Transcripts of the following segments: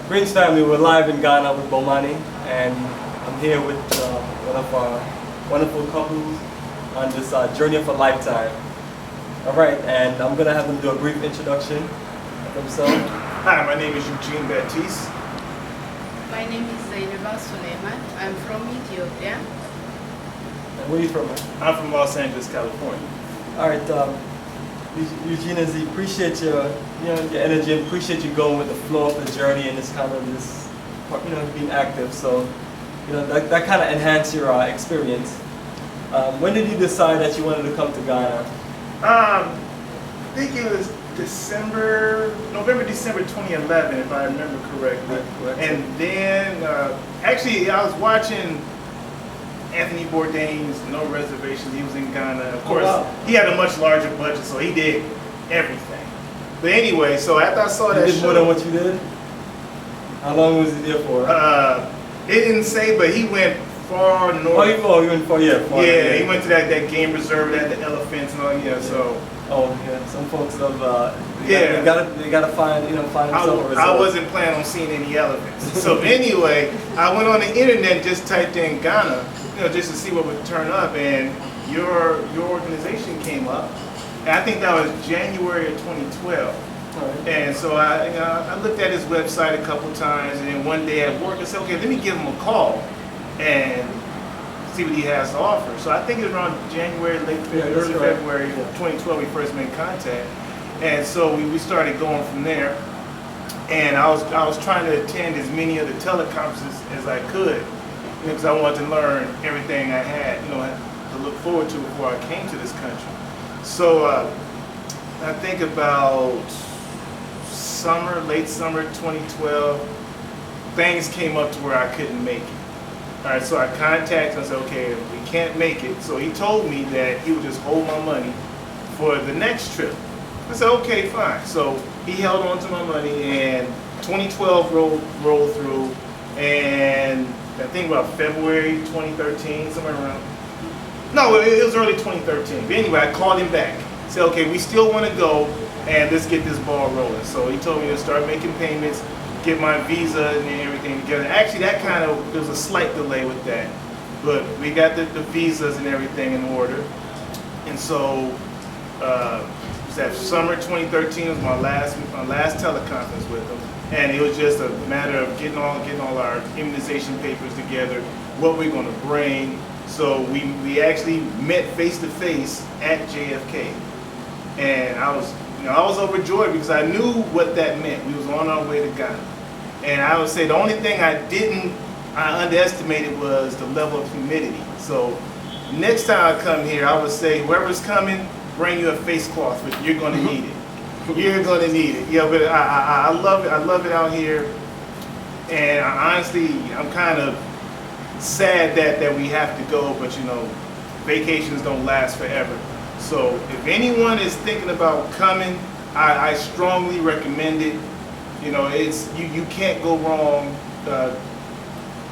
Greens family, we're live in Ghana with Bomani, and I'm here with one of our wonderful couples on this journey of a lifetime. All right, and I'm gonna have them do a brief introduction of themselves. Hi, my name is Eugene Baptiste. My name is Zainaba Suleiman. I'm from Ethiopia. And where are you from? I'm from Los Angeles, California. All right, Eugene, I appreciate your energy and appreciate you going with the flow of the journey and this being active. So, that kind of enhanced your experience. When did you decide that you wanted to come to Ghana? I think it was November, December 2011, if I remember correctly. Correct. And then, actually, I was watching Anthony Bourdain's No Reservations. He was in Ghana. Of course, he had a much larger budget, so he did everything. But anyway, so after I saw that He did more than what you did? How long was he there for? It didn't say, but he went far north. He went far, yeah. Yeah, he went to that game reserve, that the elephants and all, so. Oh yeah, some folks love. Yeah, they gotta find themselves a resort. I wasn't planning on seeing any elephants. So anyway, I went on the internet, just typed in Ghana, just to see what would turn up, and your organization came up, and I think that was January of 2012. Right. And so I looked at his website a couple times, and then one day at work I said, okay, let me give him a call and see what he has to offer. So I think it was around January, early February 2012 we first made contact, and so we started going from there. And I was trying to attend as many of the teleconferences as I could, because I wanted to learn everything I had, to look forward to before I came to this country. So I think about late summer 2012, things came up to where I couldn't make it. All right, so I contacted him and said, okay, we can't make it. So he told me that he would just hold my money for the next trip. I said, okay, fine. So he held on to my money, and 2012 rolled through, and I think about February 2013, somewhere around. No, it was early 2013. But anyway, I called him back. Said, okay, we still want to go, and let's get this ball rolling. So he told me to start making payments, get my visa and everything together. Actually, there was a slight delay with that, but we got the visas and everything in order. And so that summer 2013 was my last teleconference with him, and it was just a matter of getting all our immunization papers together, what we're going to bring. So we actually met face to face at JFK, and I was overjoyed because I knew what that meant. We was on our way to Ghana. And I would say the only thing I underestimated was the level of humidity. So next time I come here, I would say whoever's coming, bring you a face cloth with you. You're going to need it. You're going to need it. Yeah, but I love it. I love it out here. And honestly, I'm kind of sad that we have to go, but vacations don't last forever. So if anyone is thinking about coming, I strongly recommend it. You can't go wrong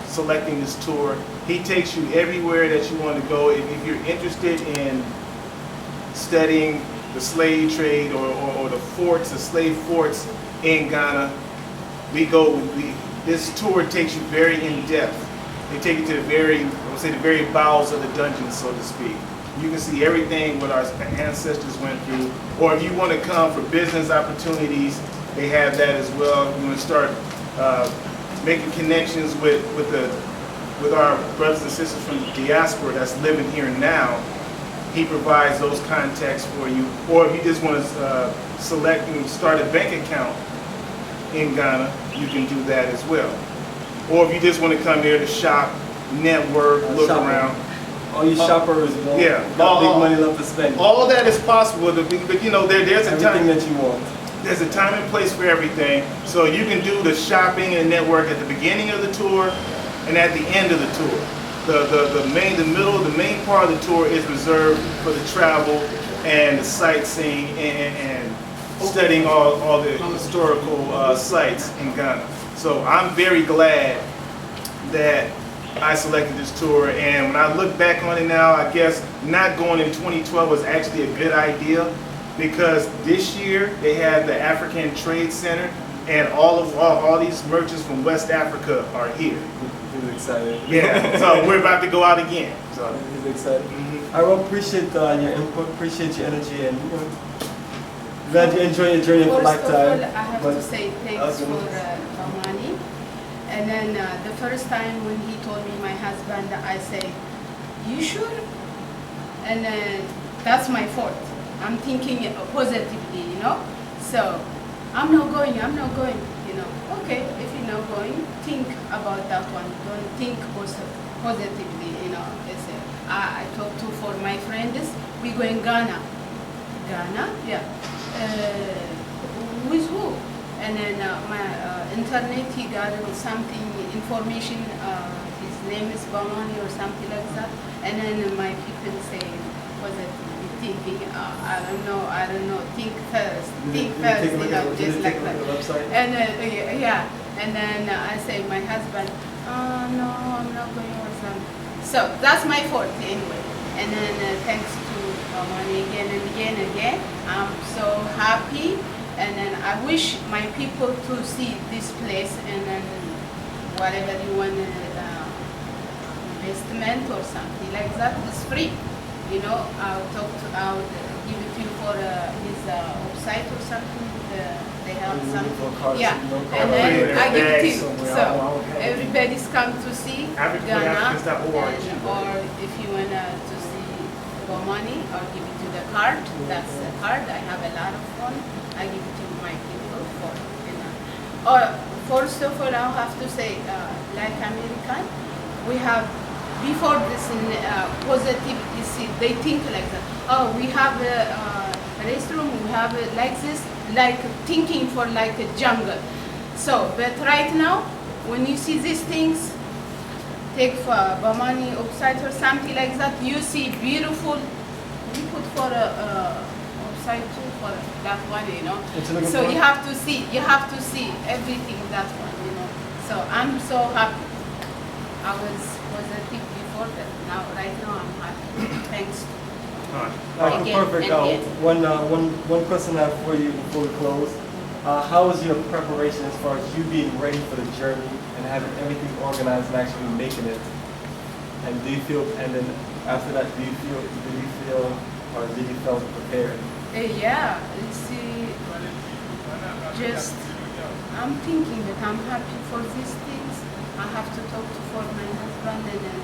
selecting this tour. He takes you everywhere that you want to go. If you're interested in studying the slave trade or the slave forts in Ghana, this tour takes you very in depth. They take you to the very bowels of the dungeon, so to speak. You can see everything what our ancestors went through. Or if you want to come for business opportunities, they have that as well. You want to start making connections with our brothers and sisters from the diaspora that's living here now. He provides those contacts for you. Or if you just want to select and start a bank account in Ghana, you can do that as well. Or if you just want to come here to shop, network, look around. All you shoppers, got big money left to spend. All that is possible, but there's a time that you want. There's a time and place for everything. So you can do the shopping and network at the beginning of the tour and at the end of the tour. The main part of the tour is reserved for the travel and the sightseeing and studying all the historical sites in Ghana. So I'm very glad that I selected this tour, and when I look back on it now, I guess not going in 2012 was actually a good idea, because this year they had the African Trade Center and all these merchants from West Africa are here. He's excited. Yeah, so we're about to go out again. So. He's excited. Mm-hmm. I will appreciate your input, appreciate your energy, and glad you enjoy your journey of a First of lifetime. all, I have to say thanks for Ramani. And then the first time when he told me my husband, I say, "You sure?" And then that's my fault. I'm thinking positively, you know. So I'm not going. You know. Okay, if you're not going, think about that one. Don't think positively, you know. I talked to for my friends. We go in Ghana. Ghana, yeah. With who? And then my internet, he got something information. His name is Bamani or something like that. And then my people say positively thinking. I don't know. Think first. Think first. You know, just like that. And yeah. And then I say my husband. No, I'm not going or something. So that's my fault anyway. And then thanks to Bamani again and again. I'm so happy. And then I wish my people to see this place, and then whatever you want, investment or something like that is free. You know, I'll give it to you for his website or something. They have something. Yeah, and then I give it to you. So everybody's come to see Ghana, or if you want to see Bomani, I'll give it to the card. That's the card. I have a lot of fun. I give it to my people for, you know. Or first of all, I'll have to say, like American, we have before this in positivity, they think like that. Oh, we have a restroom, we have like this, like thinking for like a jungle. So, but right now, when you see these things, take for Bamani website or something like that, you see beautiful. We put for a website too for that one, you know. So you have to see everything that one, you know. So I'm so happy. I was positive before that. Now, right now, I'm happy. Thanks. Perfect. One question I have for you before we close. How was your preparation as far as you being ready for the journey and having everything organized and actually making it? And do you feel? And then after that, did you feel, or did you feel prepared? Yeah. See, just I'm thinking that I'm happy for these things. I have to talk to for my husband, and then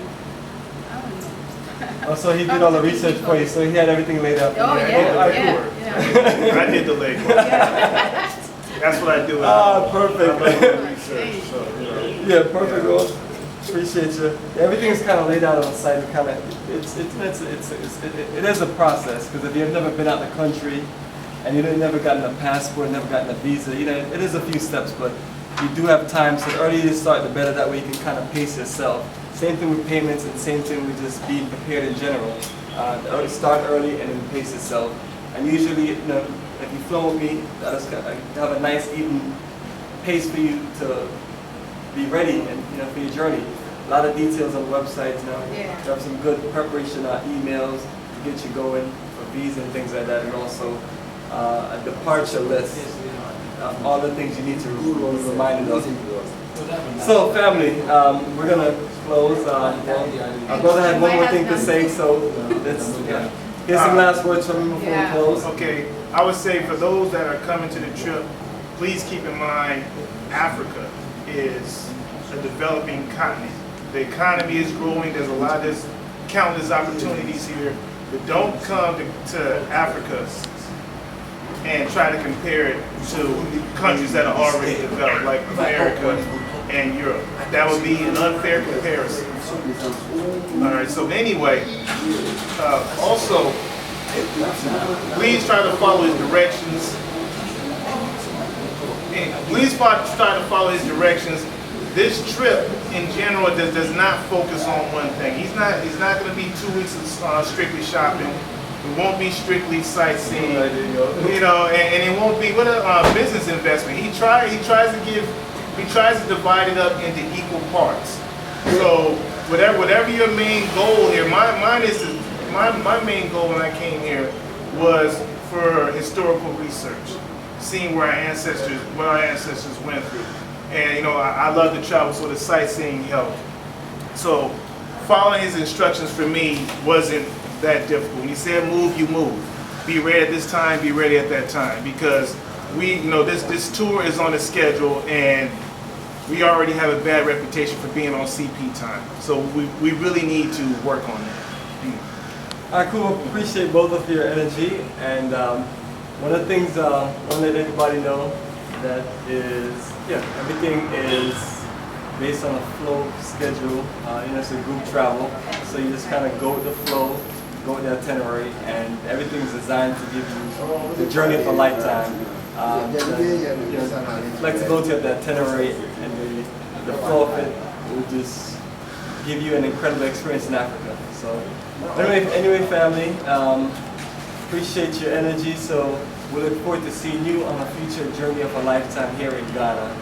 I don't know. Oh, so he did all the research for you, so he had everything laid out. Oh, I did the legwork. Yeah. That's what I do. Perfect. I love the research. So, you know. Yeah, perfect. Well, appreciate you. Everything is kind of laid out on the site. It is a process, because if you've never been out of the country and you've never gotten a passport, never gotten a visa, you know, it is a few steps, but you do have time. So the earlier you start, the better. That way you can kind of pace yourself. Same thing with payments, and same thing with just being prepared in general. Start early and then pace yourself. And usually, you know, if you flow with me, I have a nice even pace for you to be ready and, you know, for your journey. A lot of details on the website. You know, Yeah. you have some good preparation emails to get you going for visa and things like that, and also a departure list of all the things you need to be reminded of. So, family, we're gonna close. Our brother had one more thing to say, so let's here's some last words from him before we close. Okay, I would say for those that are coming to the trip, please keep in mind Africa is a developing continent. The economy is growing. There's countless opportunities here, but don't come to Africa and try to compare it to countries that are already developed, like America and Europe. That would be an unfair comparison. All right, so anyway, also, please try to follow his directions. Please try to follow his directions. This trip, in general, does not focus on one thing. He's not going to be 2 weeks of strictly shopping. It won't be strictly sightseeing, you know, and it won't be a business investment. He tries to divide it up into equal parts. So whatever your main goal here, my main goal when I came here was for historical research. seeing what our ancestors went through. And you know, I love to travel, so the sightseeing helped. So following his instructions for me wasn't that difficult. When he said move, you move. Be ready at this time, be ready at that time, because this tour is on the schedule, and we already have a bad reputation for being on CP time. So we really need to work on that. All right, cool. Appreciate both of your energy. And one of the things I want to let everybody know that is, everything is based on a flow schedule. It's a group travel, so you just kind of go with the flow, go with the itinerary, and everything's designed to give you the journey of a lifetime. Flexibility of the itinerary and the flow of it will just give you an incredible experience in Africa. So anyway, family, appreciate your energy. So we look forward to seeing you on a future journey of a lifetime here in Ghana.